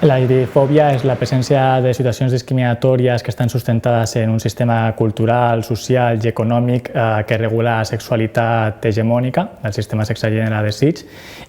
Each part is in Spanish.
La LGTBifòbia és la presència de situacions discriminatòries que estan sustentades en un sistema cultural, social i econòmic que regula la sexualitat hegemònica, el sistema sexe-gènere-desig,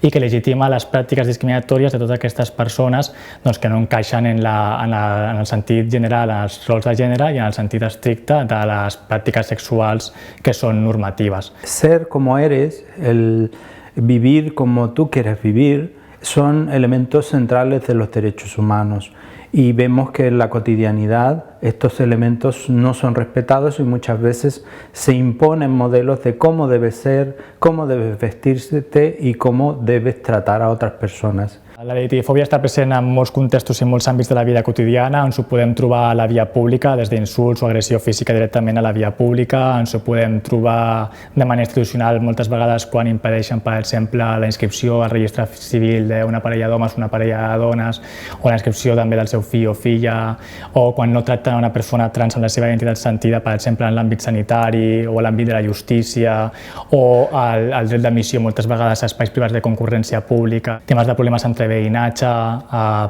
i que legitima les pràctiques discriminatòries de totes aquestes persones que no encaixen en el sentit general, en els rols de gènere i en el sentit estricte de les pràctiques sexuals que són normatives. Ser como eres, el vivir como tú quieres vivir, son elementos centrales de los derechos humanos y vemos que en la cotidianidad estos elementos no son respetados y muchas veces se imponen modelos de cómo debes ser, cómo debes vestirte y cómo debes tratar a otras personas. La LGTBifòbia està present en molts contextos i en molts àmbits de la vida quotidiana, ens ho podem trobar a la via pública, des d'insults o agressió física directament a la via pública, ens ho podem trobar de manera institucional moltes vegades quan impedeixen, per exemple, la inscripció al registre civil d'una parella d'homes o una parella de dones, o la inscripció també del seu fill o filla, o quan no tracten a una persona trans amb la seva identitat sentida, per exemple, en l'àmbit sanitari o l'àmbit de la justícia, o el dret d'admissió moltes vegades a espais privats de concurrència pública, temes de problemes entre veïnatge,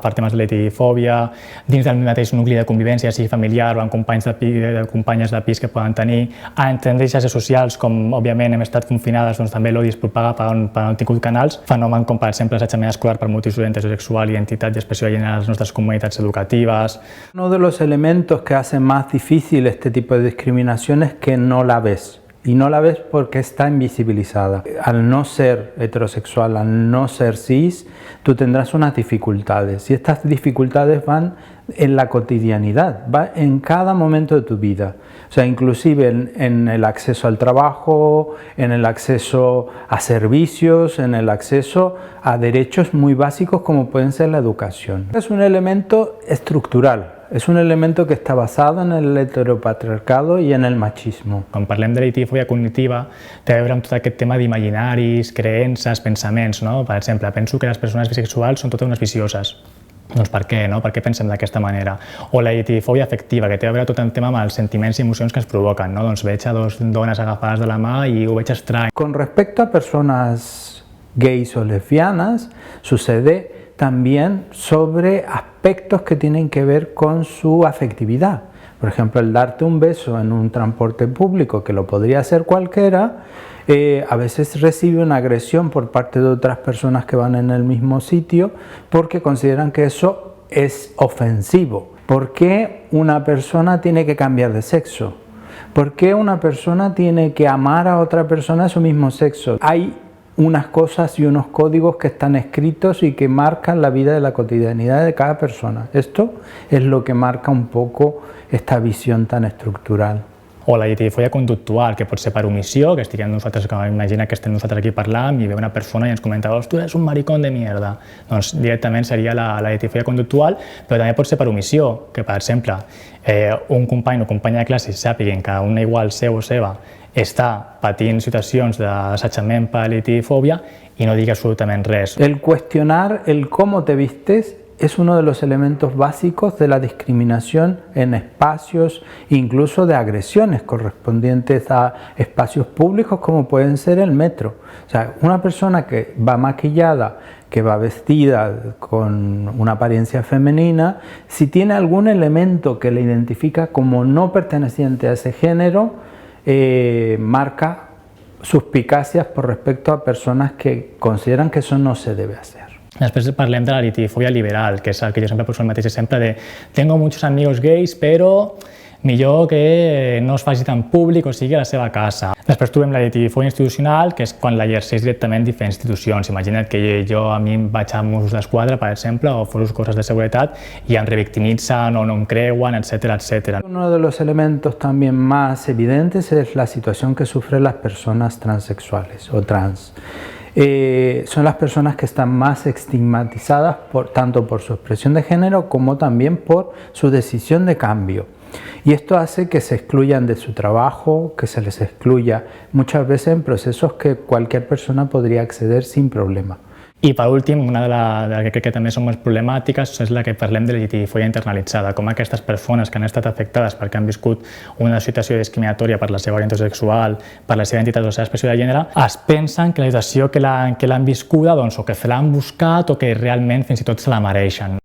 per temes de LGTBifòbia, dins del mateix nucli de convivència, sigui familiar o amb companys de companyes de pis que poden tenir, entre xarxes socials, com òbviament hem estat confinades, també l'odi es propaga per on han tingut canals, fenomen com per exemple l'assetjament escolar per motius d'orientació sexual, identitat i expressió de gènere a les nostres comunitats educatives. Uno de los elementos que hace más difícil este tipo de discriminación es que no la ves. Y no la ves porque está invisibilizada. Al no ser heterosexual, al no ser cis, tú tendrás unas dificultades y estas dificultades van en la cotidianidad, va en cada momento de tu vida. O sea, inclusive en el acceso al trabajo, en el acceso a servicios, en el acceso a derechos muy básicos como pueden ser la educación. Es un elemento estructural. És un elemento que està basat en el heteropatriarcado i en el machismo. Quan parlem de LGTBifòbia cognitiva, té a veure amb tot aquest tema d'imaginaris, creences, pensaments. Per exemple, penso que les persones bisexuals són totes unes vicioses. Doncs per què? Per què pensem d'aquesta manera? O la LGTBifòbia afectiva, que té a veure tot el tema amb els sentiments i emocions que ens provoquen. Doncs veig a dos dones agafades de la mà i ho veig estrany. Con respecto a personas gays o lesbianas, sucede también sobre aspectos que tienen que ver con su afectividad. Por ejemplo, el darte un beso en un transporte público, que lo podría hacer cualquiera, a veces recibe una agresión por parte de otras personas que van en el mismo sitio porque consideran que eso es ofensivo. ¿Por qué una persona tiene que cambiar de sexo? ¿Por qué una persona tiene que amar a otra persona de su mismo sexo? Hay unas cosas y unos códigos que están escritos y que marcan la vida de la cotidianidad de cada persona. Esto es lo que marca un poco esta visión tan estructural. O la LGTBifòbia conductual, que pot ser per omissió, que estiguem nosaltres, que imagina que estem nosaltres aquí parlant i ve una persona i ens comenta tu eres un maricón de mierda. Doncs directament seria la LGTBifòbia conductual, però també pot ser per omissió, que per exemple un company o companya de classe sàpiguen que una igual seu o seva està patint situacions d'assetjament per LGTBifòbia i no digui absolutament res. El cuestionar el cómo te vistes es uno de los elementos básicos de la discriminación en espacios, incluso de agresiones correspondientes a espacios públicos como pueden ser el metro. O sea, una persona que va maquillada, que va vestida con una apariencia femenina, si tiene algún elemento que le identifica como no perteneciente a ese género, marca suspicacias por respecto a personas que consideran que eso no se debe hacer. Després parlem de la LGTBifòbia liberal, que és el que jo sempre poso el mateix exemple de tengo muchos amigos gays, però millor que no es faci tan públic o sigui a la seva casa. Després trobem la LGTBifòbia institucional, que és quan l'exerceix directament diferents institucions. Imagina't que jo a mi em vaig a Mossos d'Esquadra, per exemple, o fos coses de seguretat, i em revictimitzen o no em creuen, etc. etc. Uno de los elementos también más evidentes es la situación que sufren las personas transexuales o trans. Son las personas que están más estigmatizadas tanto por su expresión de género como también por su decisión de cambio. Y esto hace que se excluyan de su trabajo, que se les excluya muchas veces en procesos que cualquier persona podría acceder sin problema. I per últim, una de les que crec que també són molt problemàtiques és la que parlem de LGTBifòbia internalitzada, com aquestes persones que han estat afectades perquè han viscut una situació discriminatòria per la seva orientació sexual, per la seva identitat o la seva expressió de gènere, es pensen que la situació que l'han viscuda o que se l'han buscat o que realment fins i tot se la mereixen.